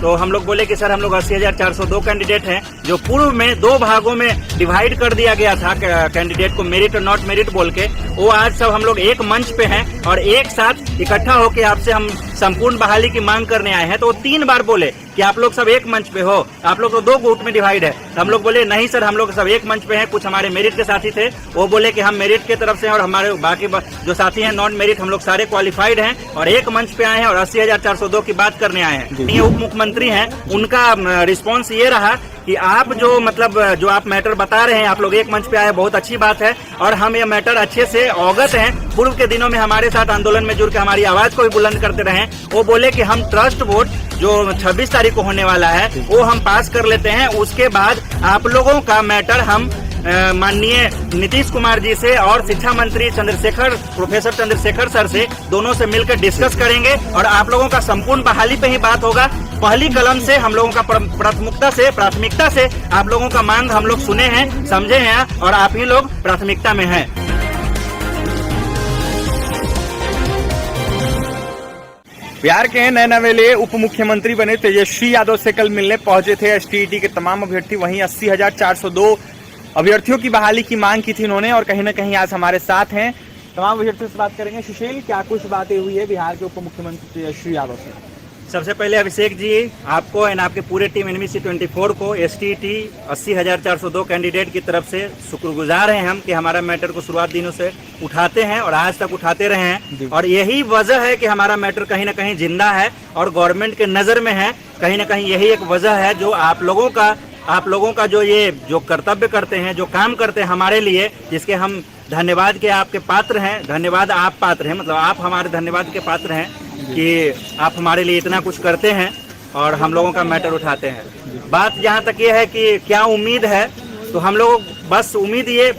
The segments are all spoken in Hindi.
तो हम लोग बोले कि सर हम लोग 80,402 कैंडिडेट हैं, जो पूर्व में 2 भागों में डिवाइड कर दिया गया था कैंडिडेट को, मेरिट और नॉट मेरिट बोल के, वो आज सब हम लोग एक मंच पे हैं और एक साथ इकट्ठा होकर आपसे हम संपूर्ण बहाली की मांग करने आए हैं। तो वो 3 बार बोले कि आप लोग सब एक मंच पे हो, आप लोग तो 2 गुट में डिवाइड है। तो हम लोग बोले नहीं सर, हम लोग सब एक मंच पे हैं। कुछ हमारे मेरिट के साथी थे, वो बोले कि हम मेरिट के तरफ से और हमारे बाकी जो साथी हैं नॉन मेरिट, हम लोग सारे क्वालिफाइड हैं और एक मंच पे आए हैं और 80,402 की बात करने आए हैं। ये उप मुख्यमंत्री हैं, उनका रिस्पॉन्स ये रहा कि आप जो मतलब जो आप मैटर बता रहे हैं, आप लोग एक मंच पे आए, बहुत अच्छी बात है और हम ये मैटर अच्छे से अवगत हैं। पूर्व के दिनों में हमारे साथ आंदोलन में जुड़ के हमारी आवाज को भी बुलंद करते रहे। वो बोले कि हम ट्रस्ट वोट जो 26 तारीख को होने वाला है वो हम पास कर लेते हैं, उसके बाद आप लोगों का मैटर हम माननीय नीतीश कुमार जी से और शिक्षा मंत्री प्रोफेसर चंद्रशेखर सर से दोनों से मिलकर डिस्कस करेंगे और आप लोगों का संपूर्ण बहाली पे ही बात होगा। पहली कलम से हम लोगों का प्राथमिकता से आप लोगों का मांग हम लोग सुने हैं, समझे हैं और आप ही लोग प्राथमिकता में हैं। बिहार के नए नवेले उप मुख्यमंत्री बने तेजस्वी यादव से कल मिलने पहुंचे थे एसटीईटी के तमाम अभ्यर्थी। वहीं 80,402 अभ्यर्थियों की बहाली की मांग की थी उन्होंने और कहीं ना कहीं आज हमारे साथ हैं। तमाम अभ्यर्थियों से बात करेंगे। सुशील, क्या कुछ बातें हुई है बिहार के उप मुख्यमंत्री तेजस्वी यादव से? सबसे पहले अभिषेक जी, आपको एंड आपके पूरे टीम NBC 24 को एसटीईटी 80,402 कैंडिडेट की तरफ से शुक्रगुजार हैं हम कि हमारा मैटर को शुरुआत दिनों से उठाते हैं और आज तक उठाते रहे हैं। और यही वजह है कि हमारा मैटर कहीं ना कहीं जिंदा है और गवर्नमेंट के नज़र में है। कहीं ना कहीं यही एक वजह है जो आप लोगों का जो कर्तव्य करते हैं, जो काम करते हैं हमारे लिए, जिसके हम धन्यवाद के आपके पात्र हैं। धन्यवाद आप पात्र हैं, मतलब आप हमारे धन्यवाद के पात्र हैं कि आप हमारे लिए इतना कुछ करते हैं और हम लोगों का मैटर उठाते हैं। बात जहाँ तक ये है कि क्या उम्मीद है, तो हम लोग बस उम्मीद ये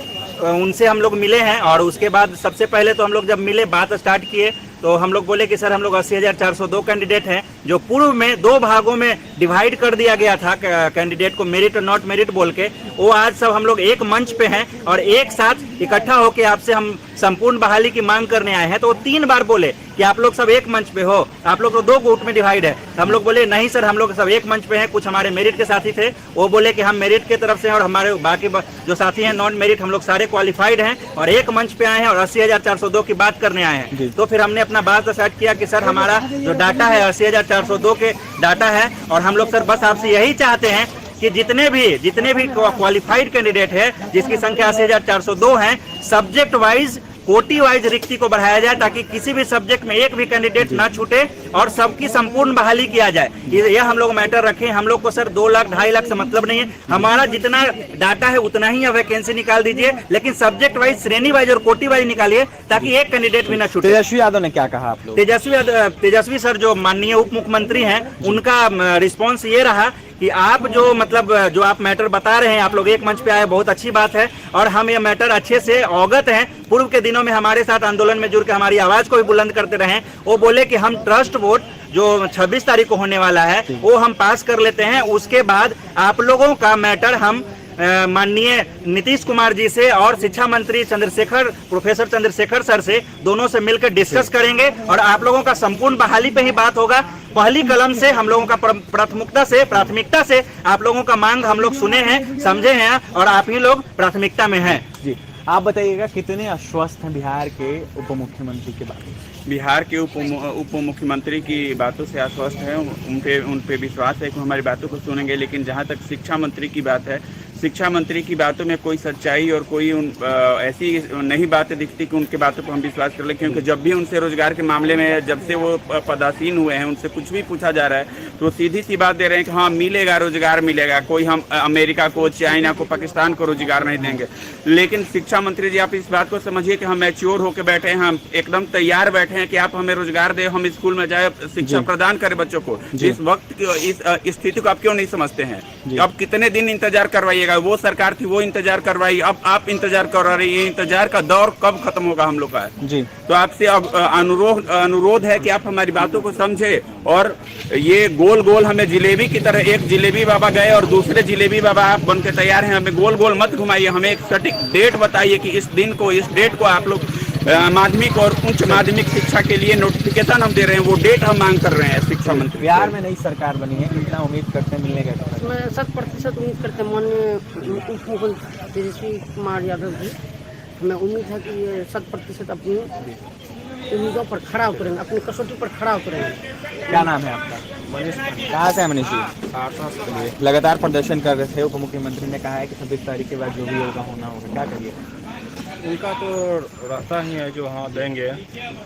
उनसे हम लोग मिले हैं और उसके बाद सबसे पहले तो हम लोग जब मिले बात स्टार्ट किए तो हम लोग बोले कि सर हम लोग 80,402 कैंडिडेट हैं, जो पूर्व में 2 भागों में डिवाइड कर दिया गया था कैंडिडेट को, मेरिट और नॉट मेरिट बोल के, वो आज सब हम लोग एक मंच पे हैं और एक साथ इकट्ठा होकर आपसे हम संपूर्ण बहाली की मांग करने आए हैं। तो वो 3 बार बोले कि आप लोग सब एक मंच पे हो, आप लोग तो 2 गुट में डिवाइड है। हम लोग बोले नहीं सर, हम लोग सब एक मंच पे हैं। कुछ हमारे मेरिट के साथी थे, वो बोले कि हम मेरिट के तरफ से और हमारे बाकी जो साथी हैं नॉन मेरिट, हम लोग सारे क्वालिफाइड हैं और एक मंच पे आए हैं और 80,402 की बात करने आए हैं। तो फिर हमने अपना बात डिसाइड किया कि सर हमारा जो डाटा है 80,402 के डाटा है और हम लोग सर बस आपसे यही चाहते हैं कि जितने भी क्वालिफाइड कैंडिडेट है, जिसकी संख्या 80,402 है, सब्जेक्ट वाइज कोटी वाइज रिक्ति को बढ़ाया जाए ताकि किसी भी सब्जेक्ट में एक भी कैंडिडेट ना छूटे और सबकी संपूर्ण बहाली किया जाए। यह हम लोग मैटर रखें। हम लोग को सर 2 लाख 2.5 लाख से मतलब नहीं है, हमारा जितना डाटा है उतना ही वैकेंसी निकाल दीजिए, लेकिन सब्जेक्ट वाइज, श्रेणी वाइज और कोटी वाइज निकालिए ताकि एक कैंडिडेट भी ना छूटे। तेजस्वी यादव ने क्या कहा आप लोग? तेजस्वी सर जो माननीय उप मुख्यमंत्री हैं, उनका रिस्पॉन्स ये रहा कि आप जो आप मैटर बता रहे हैं, आप लोग एक मंच पे आए, बहुत अच्छी बात है और हम ये मैटर अच्छे से अवगत हैं। पूर्व के दिनों में हमारे साथ आंदोलन में जुड़ के हमारी आवाज को भी बुलंद करते रहे। वो बोले कि हम ट्रस्ट वोट जो 26 तारीख को होने वाला है वो हम पास कर लेते हैं, उसके बाद आप लोगों का मैटर हम माननीय नीतीश कुमार जी से और शिक्षा मंत्री प्रोफेसर चंद्रशेखर सर से दोनों से मिलकर डिस्कस करेंगे और आप लोगों का संपूर्ण बहाली पे ही बात होगा। पहली कलम से हम लोगों का प्राथमिकता से आप लोगों का मांग हम लोग सुने हैं, समझे हैं और आप ही लोग प्राथमिकता में हैं। जी, आप बताइएगा कितने आश्वस्त हैं बिहार के उप मुख्यमंत्री के बारे में? बिहार के उप मुख्यमंत्री की बातों से आश्वस्त है, उन पे विश्वास है कि हमारी बातों को सुनेंगे। लेकिन जहां तक शिक्षा मंत्री की बात है, शिक्षा मंत्री की बातों में कोई सच्चाई और कोई ऐसी नहीं बातें दिखती कि उनके बातों पर हम विश्वास कर लें, क्योंकि जब भी उनसे रोजगार के मामले में जब से वो पदासीन हुए हैं, उनसे कुछ भी पूछा जा रहा है तो सीधी सी बात दे रहे हैं कि हाँ मिलेगा, रोजगार मिलेगा, कोई हम अमेरिका को, चाइना को, पाकिस्तान को रोजगार नहीं देंगे। लेकिन शिक्षा मंत्री जी, आप इस बात को समझिए कि हम मैच्योर होकर बैठे हैं, हम एकदम तैयार बैठे हैं कि आप हमें रोजगार दे, हम स्कूल में जाए, शिक्षा प्रदान करें बच्चों को। इस वक्त इस स्थिति को आप क्यों नहीं समझते हैं? अब कितने दिन इंतजार करवाइएगा? वो सरकार थी, वो इंतजार करवाई, अब आप इंतजार करवा रही है। इंतजार का दौर कब खत्म होगा हम लोग का? जी, तो आपसे अब अनुरोध है कि आप हमारी बातों को समझे और ये गोल गोल हमें जिलेबी की तरह, एक जिलेबी बाबा गए और दूसरे जिलेबी बाबा आप बन के तैयार हैं, हमें गोल गोल मत घुमाइए, हमें एक सटीक डेट बताइए कि इस दिन को, इस डेट को आप लोग माध्यमिक और उच्च माध्यमिक शिक्षा के लिए नोटिफिकेशन हम दे रहे हैं, वो डेट हम मांग कर रहे हैं शिक्षा मंत्री। बिहार में नई सरकार बनी है, कितना उम्मीद करते हैं मिलने का? मैं 100% उम्मीद करते हैं माननीय उप मुख्यमंत्री तेजस्वी कुमार यादव जी, हमें उम्मीद है कि ये 100% अपनी उम्मीदों पर खड़ा उतरेंगे, अपनी कसौटी पर खड़ा उतरेंगे। क्या नाम है आपका? मनीष। कहाँ से है मनीष जी? लगातार प्रदर्शन कर रहे थे, उप मुख्यमंत्री ने कहा है कि 26 तारीख के बाद जो भी होगा होना होगा, क्या करिए? उनका तो रहता ही है जो हाँ देंगे,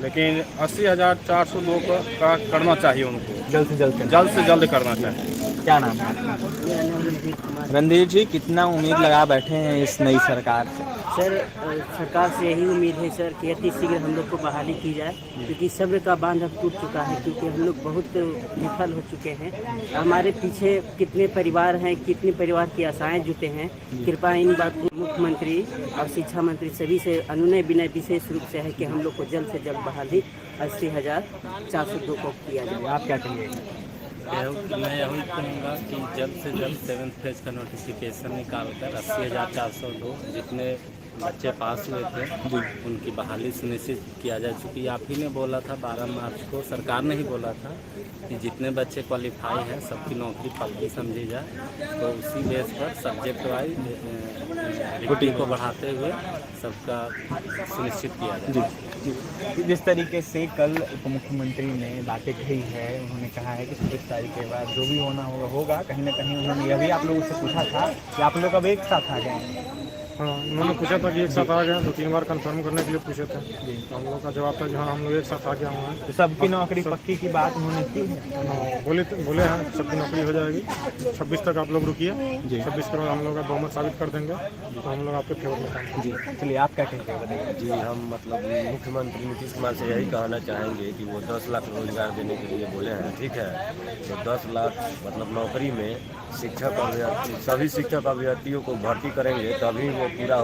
लेकिन 80,402 का करना चाहिए उनको, जल्द से जल्द करना चाहिए। क्या नाम है आपका? रणधीर जी, कितना उम्मीद लगा बैठे हैं इस नई सरकार से? सर, सरकार से यही उम्मीद है सर कि अति शीघ्र हम लोग को बहाली की जाए, क्योंकि सब्र का बांध अब टूट चुका है, क्योंकि हम लोग बहुत विफल हो चुके हैं। हमारे पीछे कितने परिवार हैं, कितने परिवार की आशाएं जुटे हैं। कृपया इन बात को मुख्यमंत्री और शिक्षा मंत्री सभी से अनुनय विनय विशेष रूप से है कि हम लोग को जल्द से जल्द बहाली 80,402 को किया जाए। आप क्या कहिएगा? मैं यही कहूँगा कि जल्द से जल्द 7th फेज का नोटिफिकेशन निकालकर 80,402 जितने बच्चे पास हुए थे उनकी बहाली सुनिश्चित किया जा चुकी है। आप ही ने बोला था 12 मार्च को, सरकार ने ही बोला था कि जितने बच्चे क्वालिफाई हैं सबकी नौकरी पक्की समझी जाए, तो उसी बेस पर सब्जेक्ट वाइज रिक्रूटिंग को बढ़ाते हुए सबका सुनिश्चित किया जाए। जी, जिस तरीके से कल उप मुख्यमंत्री ने बातें कही है, उन्होंने कहा है कि 26 तारीख के बाद जो भी होना होगा, कहीं ना कहीं उन्होंने यह भी आप लोगों से पूछा था कि आप लोग अब एक साथ आ गए। हाँ, उन्होंने पूछा था कि एक साथ आ गए, 2-3 बार कंफर्म करने के लिए पूछे थे। तो हम लोग का जवाब था कि हाँ हम लोग एक साथ आ गया हुआ है। तो सबकी नौकरी पक्की की बात उन्होंने की है। बोले हैं सबकी नौकरी हो जाएगी, 26 तक आप लोग रुकिए, 26 के बाद हम लोग का बहुमत साबित कर देंगे, तो हम लोग आपके फेवर में काम। जी, चलिए आप क्या कहते हैं बताइए। जी, हम मतलब मुख्यमंत्री नीतीश कुमार से यही कहना चाहेंगे कि वो 10 लाख रोजगार देने के लिए बोले हैं, ठीक है। तो 10 लाख मतलब नौकरी में शिक्षक अभ्यर्थी, सभी शिक्षक अभ्यर्थियों को भर्ती करेंगे तभी वो पूरा